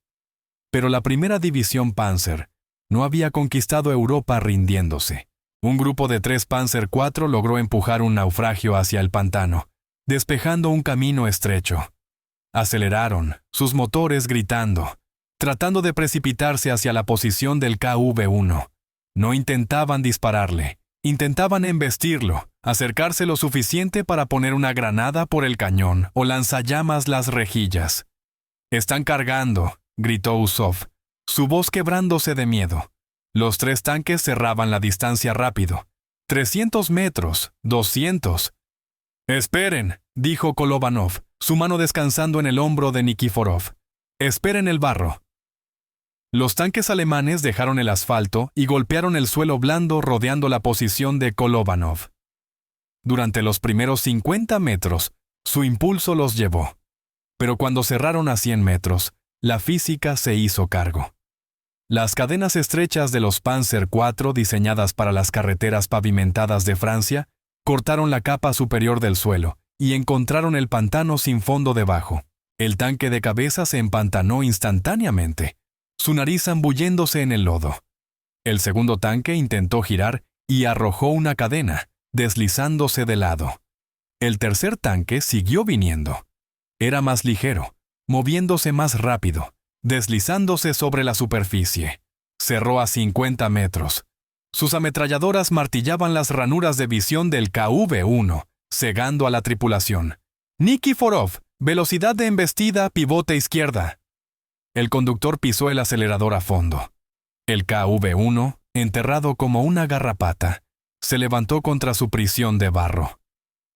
Speaker 1: Pero la primera división Panzer no había conquistado Europa rindiéndose. Un grupo de 3 Panzer IV logró empujar un naufragio hacia el pantano, despejando un camino estrecho. Aceleraron, sus motores gritando, tratando de precipitarse hacia la posición del KV-1. No intentaban dispararle, intentaban embestirlo, acercarse lo suficiente para poner una granada por el cañón o lanzallamas las rejillas. «Están cargando», gritó Usov, su voz quebrándose de miedo. Los 3 tanques cerraban la distancia rápido. 300 metros, 200. «Esperen», dijo Kolovanov, su mano descansando en el hombro de Nikiforov. «Esperen el barro». Los tanques alemanes dejaron el asfalto y golpearon el suelo blando rodeando la posición de Kolovanov. Durante los primeros 50 metros, su impulso los llevó. Pero cuando cerraron a 100 metros, la física se hizo cargo. Las cadenas estrechas de los Panzer IV diseñadas para las carreteras pavimentadas de Francia cortaron la capa superior del suelo y encontraron el pantano sin fondo debajo. El tanque de cabeza se empantanó instantáneamente, su nariz zambulléndose en el lodo. El segundo tanque intentó girar y arrojó una cadena, deslizándose de lado. El tercer tanque siguió viniendo. Era más ligero, moviéndose más rápido, deslizándose sobre la superficie. Cerró a 50 metros. Sus ametralladoras martillaban las ranuras de visión del KV-1, cegando a la tripulación. «Nikiforov, velocidad de embestida, pivote izquierda». El conductor pisó el acelerador a fondo. El KV-1, enterrado como una garrapata, se levantó contra su prisión de barro.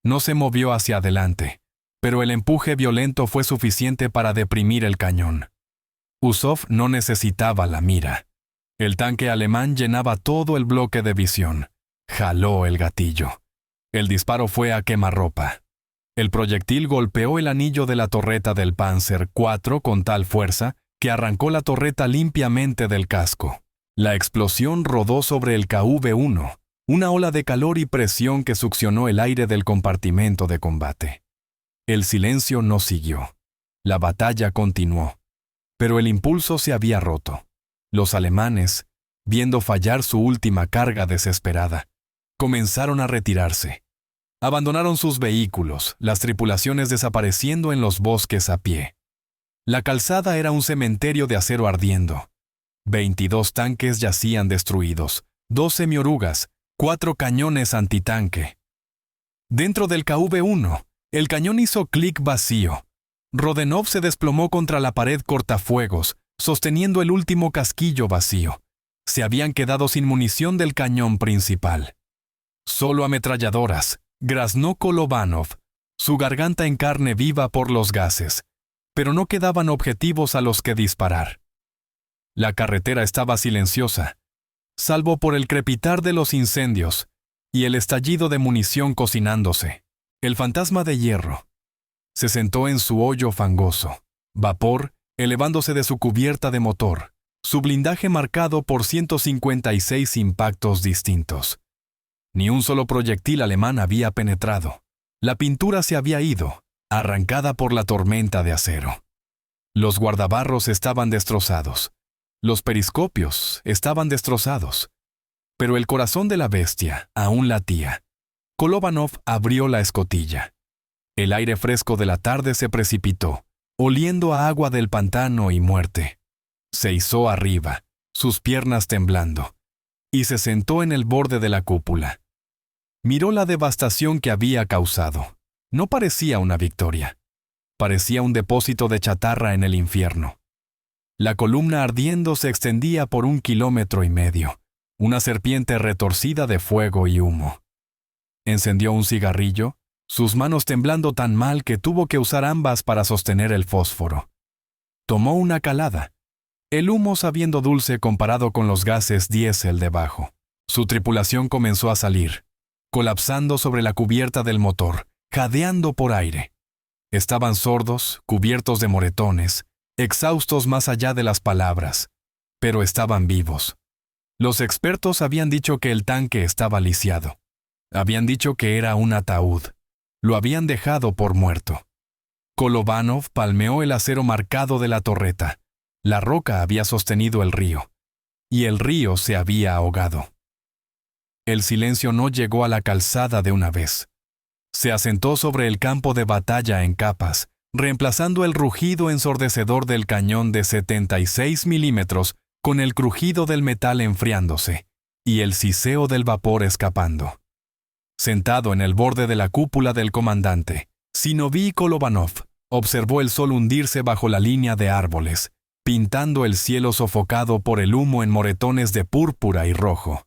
Speaker 1: No se movió hacia adelante, pero el empuje violento fue suficiente para deprimir el cañón. Usov no necesitaba la mira. El tanque alemán llenaba todo el bloque de visión. Jaló el gatillo. El disparo fue a quemarropa. El proyectil golpeó el anillo de la torreta del Panzer IV con tal fuerza que arrancó la torreta limpiamente del casco. La explosión rodó sobre el KV-1, una ola de calor y presión que succionó el aire del compartimento de combate. El silencio no siguió. La batalla continuó. Pero el impulso se había roto. Los alemanes, viendo fallar su última carga desesperada, comenzaron a retirarse. Abandonaron sus vehículos, las tripulaciones desapareciendo en los bosques a pie. La calzada era un cementerio de acero ardiendo. 22 tanques yacían destruidos, 2 semiorugas, 4 cañones antitanque. Dentro del KV-1, el cañón hizo clic vacío. Rodenov se desplomó contra la pared cortafuegos, sosteniendo el último casquillo vacío. Se habían quedado sin munición del cañón principal. Solo ametralladoras, graznó Kolovanov, su garganta en carne viva por los gases, pero no quedaban objetivos a los que disparar. La carretera estaba silenciosa, salvo por el crepitar de los incendios y el estallido de munición cocinándose. El fantasma de hierro se sentó en su hoyo fangoso, vapor elevándose de su cubierta de motor, su blindaje marcado por 156 impactos distintos. Ni un solo proyectil alemán había penetrado. La pintura se había ido, arrancada por la tormenta de acero. Los guardabarros estaban destrozados. Los periscopios estaban destrozados, pero el corazón de la bestia aún latía. Kolovanov abrió la escotilla. El aire fresco de la tarde se precipitó, oliendo a agua del pantano y muerte. Se izó arriba, sus piernas temblando, y se sentó en el borde de la cúpula. Miró la devastación que había causado. No parecía una victoria. Parecía un depósito de chatarra en el infierno. La columna ardiendo se extendía por 1,5 kilómetros, una serpiente retorcida de fuego y humo. Encendió un cigarrillo, sus manos temblando tan mal que tuvo que usar ambas para sostener el fósforo. Tomó una calada, el humo sabiendo dulce comparado con los gases diésel debajo. Su tripulación comenzó a salir, colapsando sobre la cubierta del motor, jadeando por aire. Estaban sordos, cubiertos de moretones, exhaustos más allá de las palabras, pero estaban vivos. Los expertos habían dicho que el tanque estaba lisiado. Habían dicho que era un ataúd. Lo habían dejado por muerto. Kolovanov palmeó el acero marcado de la torreta. La roca había sostenido el río, y el río se había ahogado. El silencio no llegó a la calzada de una vez. Se asentó sobre el campo de batalla en capas, reemplazando el rugido ensordecedor del cañón de 76 milímetros con el crujido del metal enfriándose y el siseo del vapor escapando. Sentado en el borde de la cúpula del comandante, Zinovy Kolovanov observó el sol hundirse bajo la línea de árboles, pintando el cielo sofocado por el humo en moretones de púrpura y rojo.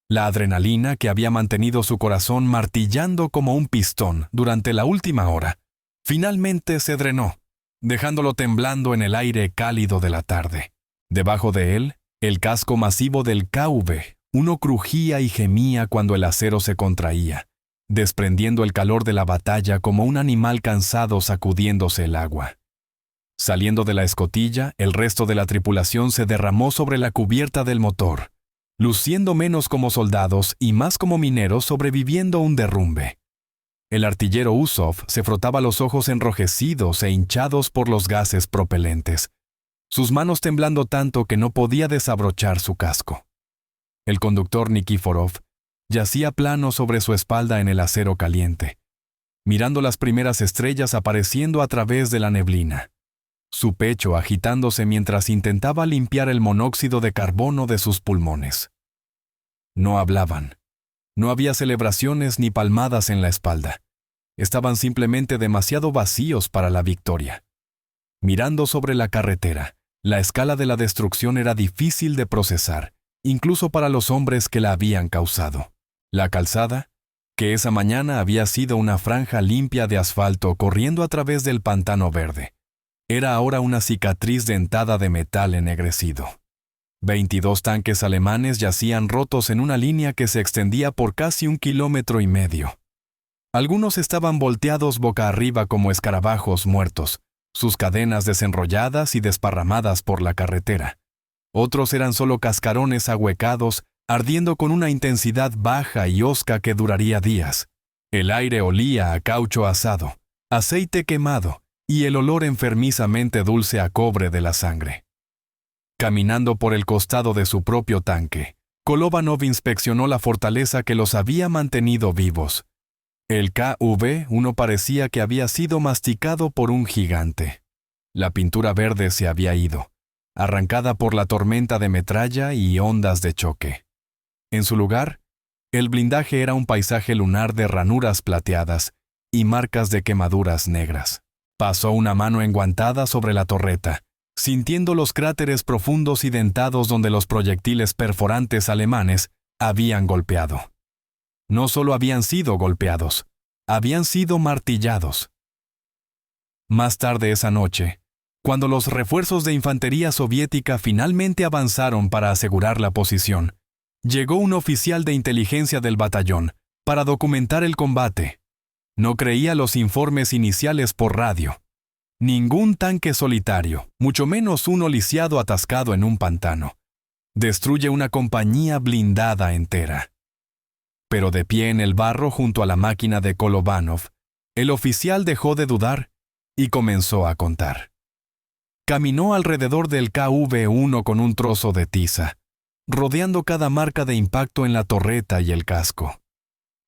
Speaker 1: La adrenalina que había mantenido su corazón martillando como un pistón durante la última hora, finalmente se drenó, dejándolo temblando en el aire cálido de la tarde. Debajo de él, el casco masivo del KV-1 crujía y gemía cuando el acero se contraía, desprendiendo el calor de la batalla como un animal cansado sacudiéndose el agua. Saliendo de la escotilla, el resto de la tripulación se derramó sobre la cubierta del motor, luciendo menos como soldados y más como mineros sobreviviendo un derrumbe. El artillero Usov se frotaba los ojos enrojecidos e hinchados por los gases propelentes, sus manos temblando tanto que no podía desabrochar su casco. El conductor Nikiforov yacía plano sobre su espalda en el acero caliente, mirando las primeras estrellas apareciendo a través de la neblina, su pecho agitándose mientras intentaba limpiar el monóxido de carbono de sus pulmones. No hablaban. No había celebraciones ni palmadas en la espalda. Estaban simplemente demasiado vacíos para la victoria. Mirando sobre la carretera, la escala de la destrucción era difícil de procesar, incluso para los hombres que la habían causado. La calzada, que esa mañana había sido una franja limpia de asfalto corriendo a través del pantano verde, era ahora una cicatriz dentada de metal ennegrecido. 22 tanques alemanes yacían rotos en una línea que se extendía por casi 1,5 kilómetros. Algunos estaban volteados boca arriba como escarabajos muertos, sus cadenas desenrolladas y desparramadas por la carretera. Otros eran solo cascarones ahuecados, ardiendo con una intensidad baja y hosca que duraría días. El aire olía a caucho asado, aceite quemado y el olor enfermizamente dulce a cobre de la sangre. Caminando por el costado de su propio tanque, Kolovanov inspeccionó la fortaleza que los había mantenido vivos. El KV-1 parecía que había sido masticado por un gigante. La pintura verde se había ido, arrancada por la tormenta de metralla y ondas de choque. En su lugar, el blindaje era un paisaje lunar de ranuras plateadas y marcas de quemaduras negras. Pasó una mano enguantada sobre la torreta, sintiendo los cráteres profundos y dentados donde los proyectiles perforantes alemanes habían golpeado. No solo habían sido golpeados, habían sido martillados. Más tarde esa noche, cuando los refuerzos de infantería soviética finalmente avanzaron para asegurar la posición, llegó un oficial de inteligencia del batallón para documentar el combate. No creía los informes iniciales por radio. Ningún tanque solitario, mucho menos uno lisiado atascado en un pantano, destruye una compañía blindada entera. Pero de pie en el barro junto a la máquina de Kolovanov, el oficial dejó de dudar y comenzó a contar. Caminó alrededor del KV-1 con un trozo de tiza, rodeando cada marca de impacto en la torreta y el casco.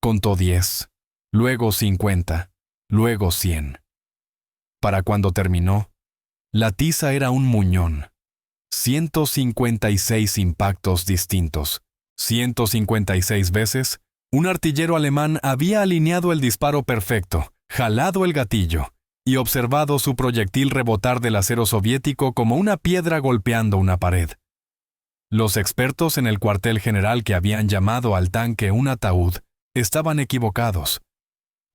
Speaker 1: Contó 10, luego 50, luego 100. Para cuando terminó, la tiza era un muñón. 156 impactos distintos. 156 veces, un artillero alemán había alineado el disparo perfecto, jalado el gatillo y observado su proyectil rebotar del acero soviético como una piedra golpeando una pared. Los expertos en el cuartel general que habían llamado al tanque un ataúd estaban equivocados.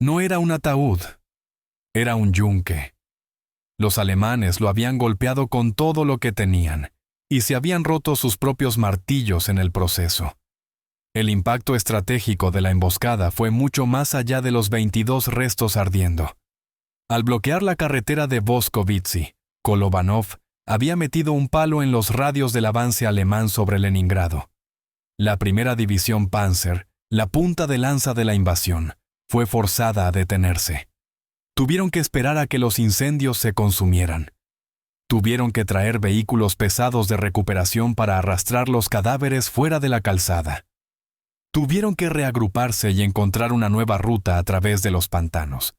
Speaker 1: No era un ataúd, era un yunque. Los alemanes lo habían golpeado con todo lo que tenían y se habían roto sus propios martillos en el proceso. El impacto estratégico de la emboscada fue mucho más allá de los 22 restos ardiendo. Al bloquear la carretera de Voskovitsy, Kolovanov había metido un palo en los radios del avance alemán sobre Leningrado. La primera división Panzer, la punta de lanza de la invasión, fue forzada a detenerse. Tuvieron que esperar a que los incendios se consumieran. Tuvieron que traer vehículos pesados de recuperación para arrastrar los cadáveres fuera de la calzada. Tuvieron que reagruparse y encontrar una nueva ruta a través de los pantanos.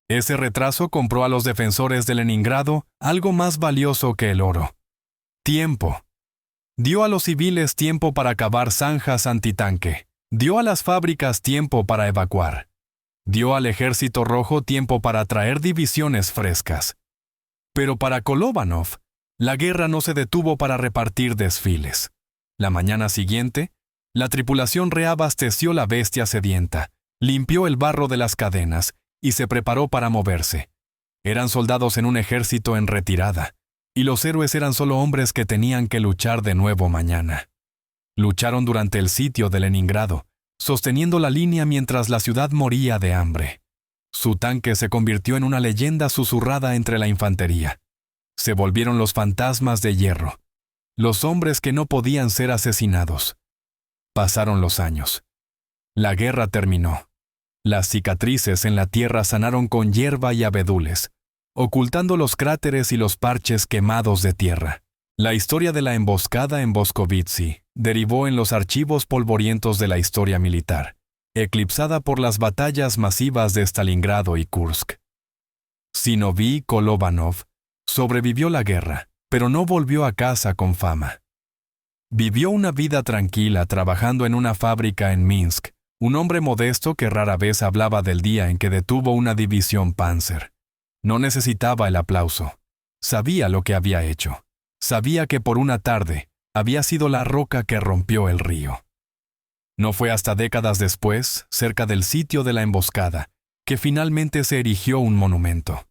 Speaker 1: Ese retraso compró a los defensores de Leningrado algo más valioso que el oro: tiempo. Dio a los civiles tiempo para cavar zanjas antitanque. Dio a las fábricas tiempo para evacuar. Dio al Ejército Rojo tiempo para traer divisiones frescas. Pero para Kolovanov, la guerra no se detuvo para repartir desfiles. La mañana siguiente, la tripulación reabasteció la bestia sedienta, limpió el barro de las cadenas y se preparó para moverse. Eran soldados en un ejército en retirada, y los héroes eran solo hombres que tenían que luchar de nuevo mañana. Lucharon durante el sitio de Leningrado, sosteniendo la línea mientras la ciudad moría de hambre. Su tanque se convirtió en una leyenda susurrada entre la infantería. Se volvieron los fantasmas de hierro, los hombres que no podían ser asesinados. Pasaron los años. La guerra terminó. Las cicatrices en la tierra sanaron con hierba y abedules, ocultando los cráteres y los parches quemados de tierra. La historia de la emboscada en Voskovitsy derivó en los archivos polvorientos de la historia militar, eclipsada por las batallas masivas de Stalingrado y Kursk. Zinovy Kolovanov sobrevivió la guerra, pero no volvió a casa con fama. Vivió una vida tranquila trabajando en una fábrica en Minsk, un hombre modesto que rara vez hablaba del día en que detuvo una división Panzer. No necesitaba el aplauso. Sabía lo que había hecho. Sabía que por una tarde había sido la roca que rompió el río. No fue hasta décadas después, cerca del sitio de la emboscada, que finalmente se erigió un monumento.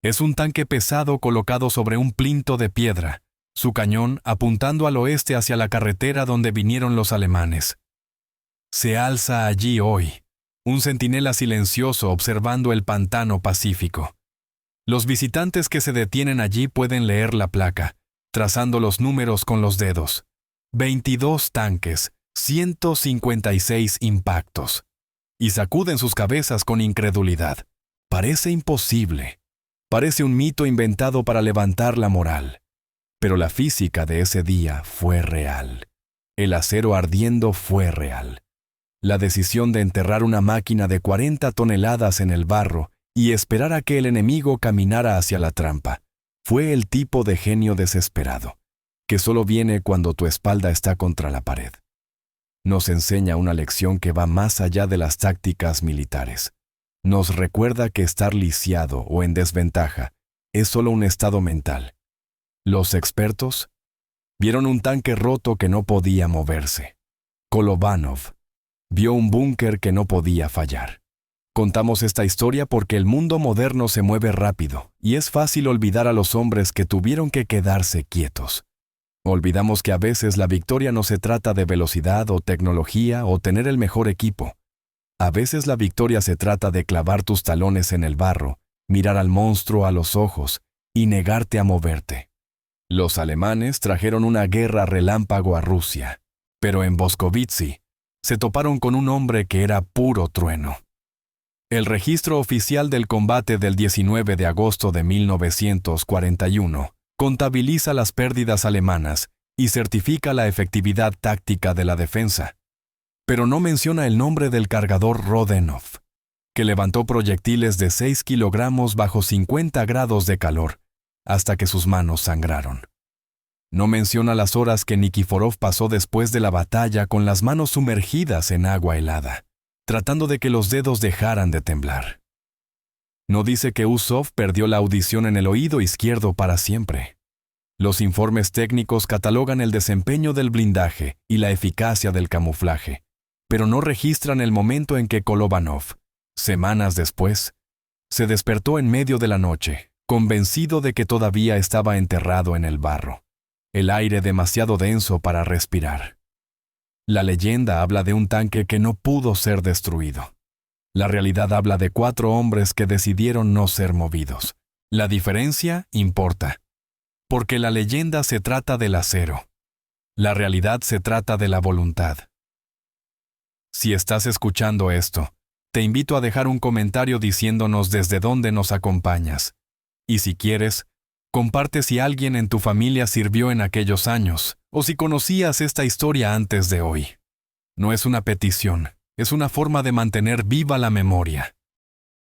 Speaker 1: Es un tanque pesado colocado sobre un plinto de piedra, su cañón apuntando al oeste hacia la carretera donde vinieron los alemanes. Se alza allí hoy, un centinela silencioso observando el pantano Pacífico. Los visitantes que se detienen allí pueden leer la placa, trazando los números con los dedos. 22 tanques, 156 impactos. Y sacuden sus cabezas con incredulidad. Parece imposible. Parece un mito inventado para levantar la moral. Pero la física de ese día fue real. El acero ardiendo fue real. La decisión de enterrar una máquina de 40 toneladas en el barro y esperar a que el enemigo caminara hacia la trampa fue el tipo de genio desesperado, que solo viene cuando tu espalda está contra la pared. Nos enseña una lección que va más allá de las tácticas militares. Nos recuerda que estar lisiado o en desventaja es solo un estado mental. Los expertos vieron un tanque roto que no podía moverse. Kolovanov vio un búnker que no podía fallar. Contamos esta historia porque el mundo moderno se mueve rápido y es fácil olvidar a los hombres que tuvieron que quedarse quietos. Olvidamos que a veces la victoria no se trata de velocidad o tecnología o tener el mejor equipo. A veces la victoria se trata de clavar tus talones en el barro, mirar al monstruo a los ojos y negarte a moverte. Los alemanes trajeron una guerra relámpago a Rusia, pero en Voskovitsy se toparon con un hombre que era puro trueno. El registro oficial del combate del 19 de agosto de 1941 contabiliza las pérdidas alemanas y certifica la efectividad táctica de la defensa. Pero no menciona el nombre del cargador Rodionov, que levantó proyectiles de 6 kilogramos bajo 50 grados de calor, hasta que sus manos sangraron. No menciona las horas que Nikiforov pasó después de la batalla con las manos sumergidas en agua helada, tratando de que los dedos dejaran de temblar. No dice que Usov perdió la audición en el oído izquierdo para siempre. Los informes técnicos catalogan el desempeño del blindaje y la eficacia del camuflaje, pero no registran el momento en que Kolovanov, semanas después, se despertó en medio de la noche, convencido de que todavía estaba enterrado en el barro, el aire demasiado denso para respirar. La leyenda habla de un tanque que no pudo ser destruido. La realidad habla de 4 hombres que decidieron no ser movidos. La diferencia importa, porque la leyenda se trata del acero. La realidad se trata de la voluntad. Si estás escuchando esto, te invito a dejar un comentario diciéndonos desde dónde nos acompañas. Y si quieres, comparte si alguien en tu familia sirvió en aquellos años, o si conocías esta historia antes de hoy. No es una petición, es una forma de mantener viva la memoria.